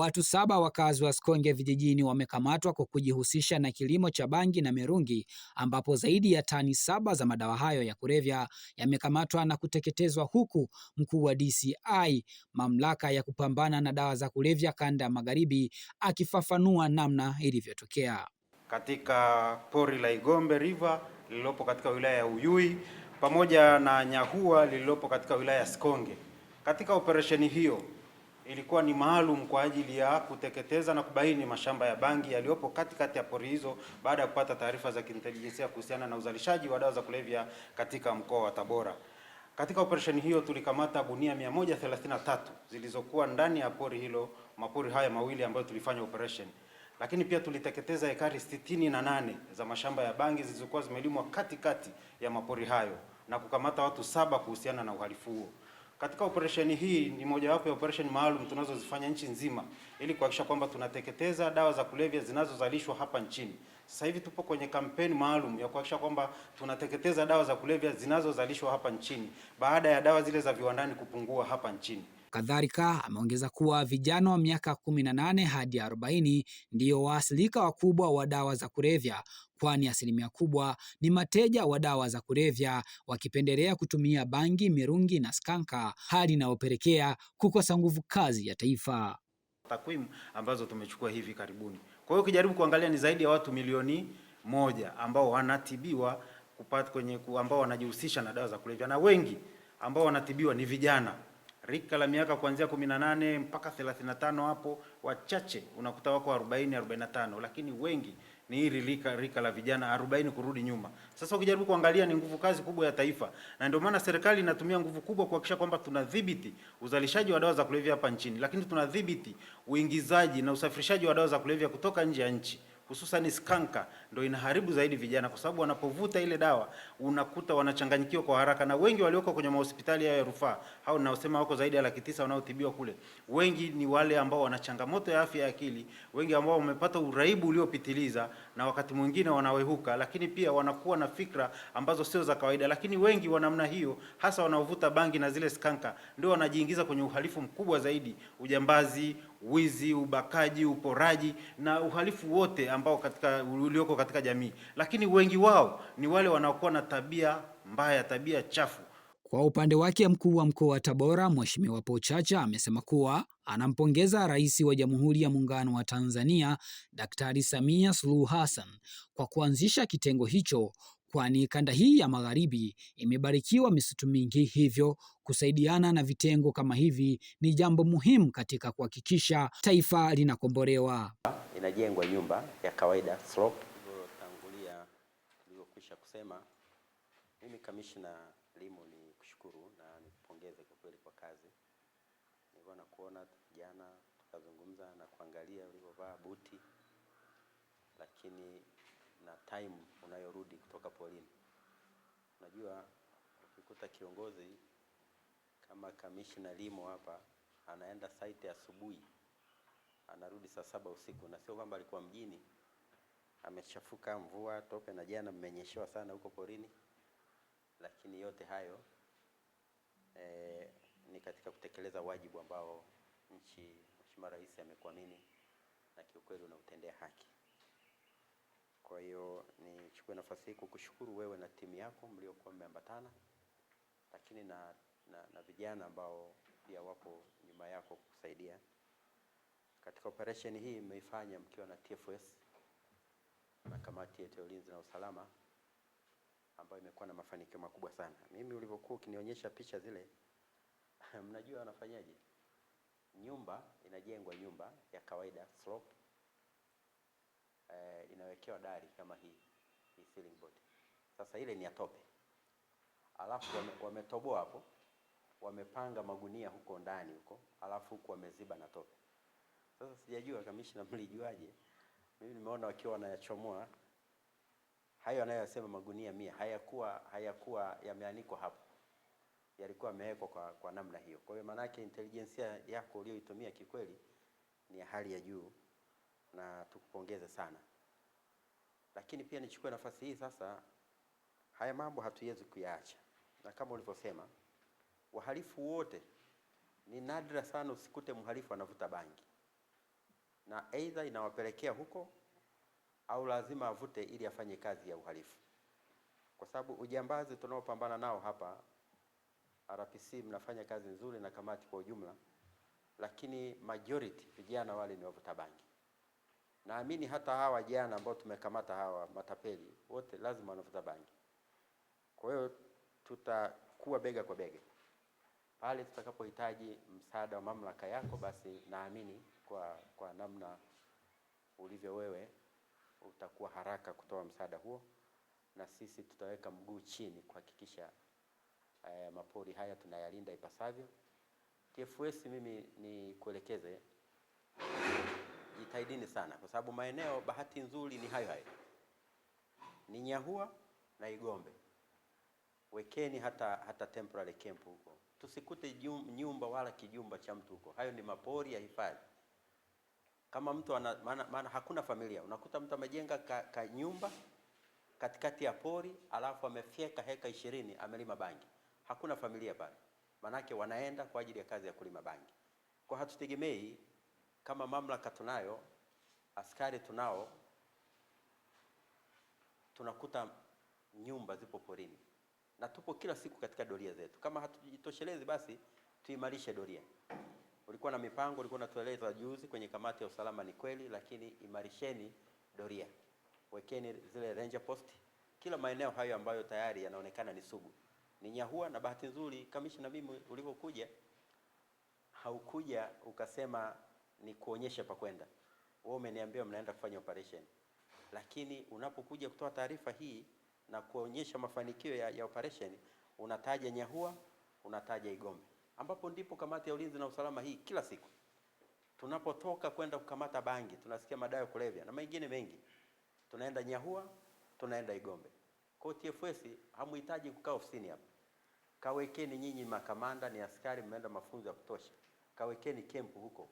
Watu 7 wakazi wa Sikonge vijijini wamekamatwa kwa kujihusisha na kilimo cha bangi na mirungi, ambapo zaidi ya tani 7 za madawa hayo ya kulevya yamekamatwa na kuteketezwa, huku mkuu wa DCI, mamlaka ya kupambana na dawa za kulevya kanda ya Magharibi, akifafanua namna ilivyotokea. Katika pori la Igombe River lililopo katika wilaya ya Uyui pamoja na Nyahua lililopo katika wilaya ya Sikonge. Katika operesheni hiyo ilikuwa ni maalum kwa ajili ya kuteketeza na kubaini mashamba ya bangi yaliyopo katikati ya pori hizo baada ya kupata taarifa za kiintelijensia kuhusiana na uzalishaji wa dawa za kulevya katika mkoa wa Tabora. Katika operesheni hiyo tulikamata gunia 133 zilizokuwa ndani ya pori hilo, mapori haya mawili ambayo tulifanya operation. Lakini pia tuliteketeza ekari 68 za mashamba ya bangi zilizokuwa zimelimwa katikati ya mapori hayo na kukamata watu 7 kuhusiana na uhalifu huo. Katika operesheni hii ni mojawapo ya operesheni maalum tunazozifanya nchi nzima ili kuhakikisha kwamba tunateketeza dawa za kulevya zinazozalishwa hapa nchini. Sasa hivi tupo kwenye kampeni maalum ya kuhakikisha kwamba tunateketeza dawa za kulevya zinazozalishwa hapa nchini baada ya dawa zile za viwandani kupungua hapa nchini. Kadhalika ameongeza kuwa vijana wa miaka 18 hadi 40 ndio waasilika wakubwa wa dawa za kulevya, kwani asilimia kubwa ni mateja wa dawa za kulevya wakipendelea kutumia bangi, mirungi na skanka, hali inayopelekea kukosa nguvu kazi ya taifa. Takwimu ambazo tumechukua hivi karibuni. Kwa hiyo ukijaribu kuangalia ni zaidi ya watu milioni 1 ambao wanatibiwa ambao wanajihusisha na dawa za kulevya, na wengi ambao wanatibiwa ni vijana rika la miaka kuanzia 18 mpaka 35. Hapo wachache unakuta wako 40 45, lakini wengi ni hili rika la vijana 40 kurudi nyuma. Sasa ukijaribu kuangalia ni nguvu kazi kubwa ya taifa, na ndio maana serikali inatumia nguvu kubwa kuhakikisha kwamba tunadhibiti uzalishaji wa dawa za kulevya hapa nchini, lakini tunadhibiti uingizaji na usafirishaji wa dawa za kulevya kutoka nje ya nchi. Hususan skanka ndio inaharibu zaidi vijana, kwa sababu wanapovuta ile dawa unakuta wanachanganyikiwa kwa haraka, na wengi walioko kwenye mahospitali ya rufaa hao ninaosema wako zaidi ya 900 wanaotibiwa kule, wengi ni wale ambao wana changamoto ya afya ya akili, wengi ambao wamepata uraibu uliopitiliza na wakati mwingine wanawehuka, lakini pia wanakuwa na fikra ambazo sio za kawaida. Lakini wengi wa namna hiyo, hasa wanaovuta bangi na zile skanka, ndio wanajiingiza kwenye uhalifu mkubwa zaidi: ujambazi, wizi, ubakaji, uporaji na uhalifu wote ambao ulioko katika jamii. Lakini wengi wao ni wale wanaokuwa na tabia mbaya, tabia chafu. Kwa upande wake, mkuu wa mkoa wa Tabora Mheshimiwa Paul Chacha amesema kuwa anampongeza Rais wa Jamhuri ya Muungano wa Tanzania Daktari Samia Suluhu Hassan kwa kuanzisha kitengo hicho, kwani kanda hii ya Magharibi imebarikiwa misitu mingi, hivyo kusaidiana na vitengo kama hivi ni jambo muhimu katika kuhakikisha taifa linakombolewa. Inajengwa nyumba ya kawaida slope tangulia niliyokwisha kusema. Mimi Kamishna Limo ni kushukuru na nikupongeze kwa kweli kwa kazi. Nilikuwa nakuona jana tukazungumza na kuangalia ulivyovaa buti, lakini na time unayorudi kutoka polini. Unajua ukikuta kiongozi kama Kamishna Limo hapa anaenda site asubuhi, anarudi saa 7 usiku, na sio kwamba alikuwa mjini amechafuka mvua tope, na jana mmenyeshewa sana huko porini, lakini yote hayo ni katika kutekeleza wajibu ambao Mheshimiwa Rais amekuamini na kiukweli unautendea haki. Kwa hiyo nichukue nafasi hii kukushukuru wewe na timu yako mliokuwa mmeambatana, lakini na vijana ambao pia wapo nyuma yako kukusaidia katika operation hii. Mmeifanya mkiwa na TFS na kamati yetu ya ulinzi na usalama ambayo imekuwa na mafanikio makubwa sana. Mimi ulivyokuwa ukinionyesha picha zile mnajua wanafanyaje? Nyumba inajengwa, nyumba ya kawaida slope, inawekewa dari kama hii ceiling board. Sasa ile ni ya tope, alafu wametoboa hapo, wamepanga magunia huko ndani huko, alafu huko wameziba na tope. Sasa sijajua Kamishna mlijuaje? Mimi nimeona wakiwa wanayachomoa hayo anayosema magunia 100 hayakuwa yameanikwa hapo, yalikuwa yamewekwa kwa namna hiyo. Kwa hiyo maana yake intelijensia yako uliyoitumia kikweli ni ya hali ya juu na tukupongeze sana. Lakini pia nichukue nafasi hii sasa, haya mambo hatuwezi kuyaacha, na kama ulivyosema wahalifu wote, ni nadra sana usikute mhalifu anavuta bangi. na aidha inawapelekea huko au lazima avute ili afanye kazi ya uhalifu, kwa sababu ujambazi tunaopambana nao hapa RPC mnafanya kazi nzuri na kamati kwa ujumla, lakini majority vijana wale ni wavuta bangi. Naamini hata hawa jana ambao tumekamata hawa matapeli wote lazima wanavuta bangi. Kwa hiyo tutakuwa bega kwa bega pale tutakapohitaji msaada wa mamlaka yako, basi naamini kwa namna ulivyo wewe utakuwa haraka kutoa msaada huo, na sisi tutaweka mguu chini kuhakikisha mapori haya tunayalinda ipasavyo. TFS mimi ni kuelekeze, jitahidini sana, kwa sababu maeneo bahati nzuri ni hayo hayo, ni Nyahua na Igombe. Wekeni hata temporary camp huko, tusikute nyumba wala kijumba cha mtu huko. Hayo ni mapori ya hifadhi. Kama mtu maana hakuna familia, unakuta mtu amejenga ka nyumba katikati ya pori alafu amefyeka heka 20 amelima bangi. Hakuna familia pale, manake wanaenda kwa ajili ya kazi ya kulima bangi. Kwa hatutegemei, kama mamlaka tunayo, askari tunao, tunakuta nyumba zipo porini na tupo kila siku katika doria zetu. Kama hatujitoshelezi, basi tuimarishe doria. Ulikuwa na mipango, ulikuwa unatueleza juzi kwenye kamati ya usalama, ni kweli, lakini imarisheni doria, wekeni zile ranger post kila maeneo hayo ambayo tayari yanaonekana ni sugu. Ni Nyahua, na bahati nzuri kamishna, mimi ulivyokuja haukuja ukasema ni kuonyesha pa kwenda. Wewe umeniambia mnaenda kufanya operation, lakini unapokuja kutoa taarifa hii na kuonyesha mafanikio ya operation, unataja Nyahua, unataja Igombe, ambapo ndipo kamati ya ulinzi na usalama hii kila siku tunapotoka kwenda kukamata bangi, tunasikia madawa ya kulevya na mengine mengi, tunaenda Nyahua, tunaenda Igombe. Kwa TFS hamuhitaji kukaa ofisini hapa. Kawekeni nyinyi makamanda, ni askari, mmeenda mafunzo ya kutosha, kawekeni camp huko.